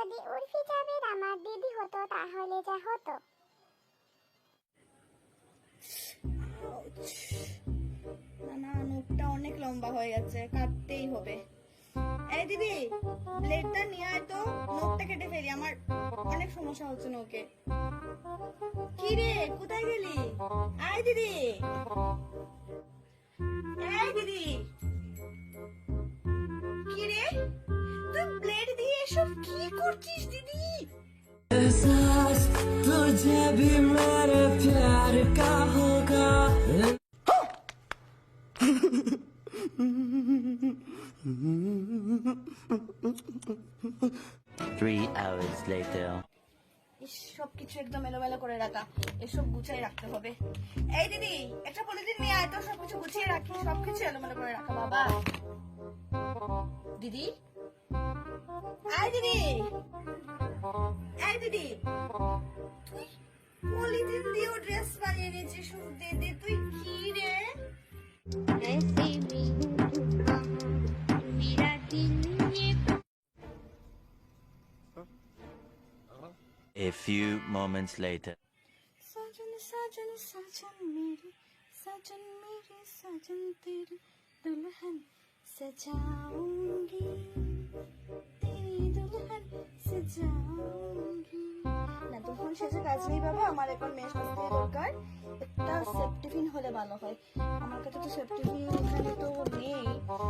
যদি উর্ফি জাবেদ আমার দিদি হতো তাহলে যা হতো। না, নখটা অনেক লম্বা হয়ে গেছে, কাটতেই হবে। এই দিদি, ব্লেডটা নিয়ে আয় তো, নখটা কেটে ফেলি, আমার অনেক সমস্যা হচ্ছে নখে। কি রে, কোথায় গেলি? আয় দিদি, এই দিদি। কি রে, তুই ব্লেড দিয়ে এসব কি করছিস দিদি? एहसास तुझे भी मेरे प्यार का होगा। 3 hours later. সবকিছু একদম এলোমেলো করে রাখা, এসব গুছিয়ে রাখতে হবে। এই দিদি, একটা পলিথিন নিয়ে আয় তো, সবকিছু গুছিয়ে রাখি, সবকিছু এলোমেলো করে রাখা বাবা। দিদি, আয় দিদি, এই দিদি, তুই পলিথিন দিয়েও ড্রেস বানিয়ে নিয়েছিস দিদি, তুই কি রে? A few moments later. साजन साजन साजन मेरी साजन तेरी दुल्हन सजाऊंगी, तेरी दुल्हन सजाऊंगी। না, দুল্হন সেজে কাজ নেই বাবা, আমার এখন মেশ করতে দরকার। একটা সেপ্টিফিন হলে ভালো হয়, আমার কাছে তো সেপ্টিফিন এখানে তো নেই।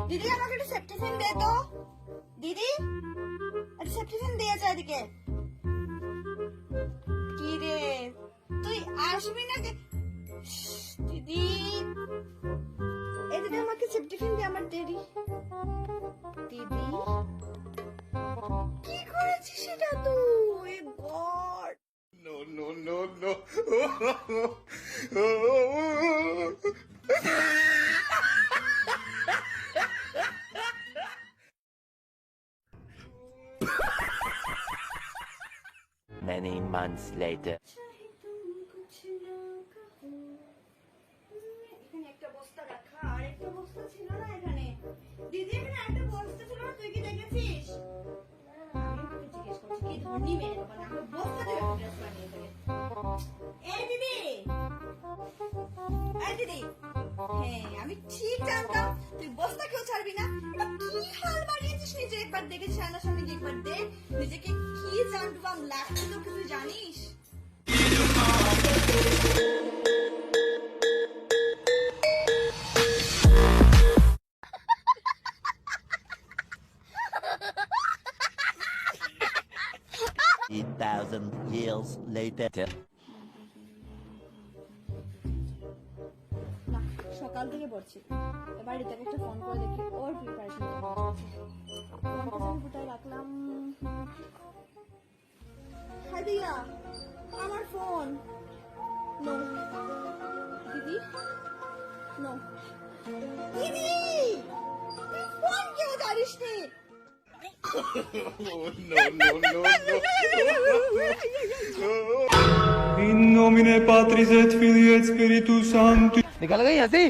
দিদি, আমাকে একটা সেপ্টিফিন দে তো। দিদি, একটা সেপ্টিফিন দিয়ে যা এদিকে। কি রে, তুই আসবি না? দিদি, এই দিদি, আমাকে সেপ্টিফিন দে, আমার দেরি। দিদি, কি করেছিস সেটা তুই? God, No. Many months later. এখানে একটা বস্তা রাখা, আর একটা বস্তা ছিল না এখানে। দিদি, এখানে একটা বস্তা ছিল না, তুই কি দেখেছিস? আমি তোকে জিজ্ঞেস করছি, কি ধরনি মেয়ে বাবা, না আমার বস্তা দিয়ে ড্রেস বানিয়ে দেবে। এই দিদি, এই দিদি, হ্যাঁ আমি ঠিক জানতাম তুই বস্তা কেউ ছাড়বি না। এটা কি হাল বানিয়েছিস নিজে, একবার দেখেছিস আয়নার সামনে গিয়ে, একবার দেখ নিজেকে, কি জানতাম লাগছে তোকে, তুই জানিস? Thousand years later. না, সকাল থেকে পড়ছি, এবার রিতাকে একটা ফোন করে দেখি ওর প্রিপারেশন ফোনটা আমি কোথায় রাখলাম। হ্যাঁ দিয়া, আমার ফোন। নো দিদি, নো দিদি, তুই ফোন কেউ জানিস নি? In nomine Patris et Filii et Spiritus Sancti. निकल गई हंसी।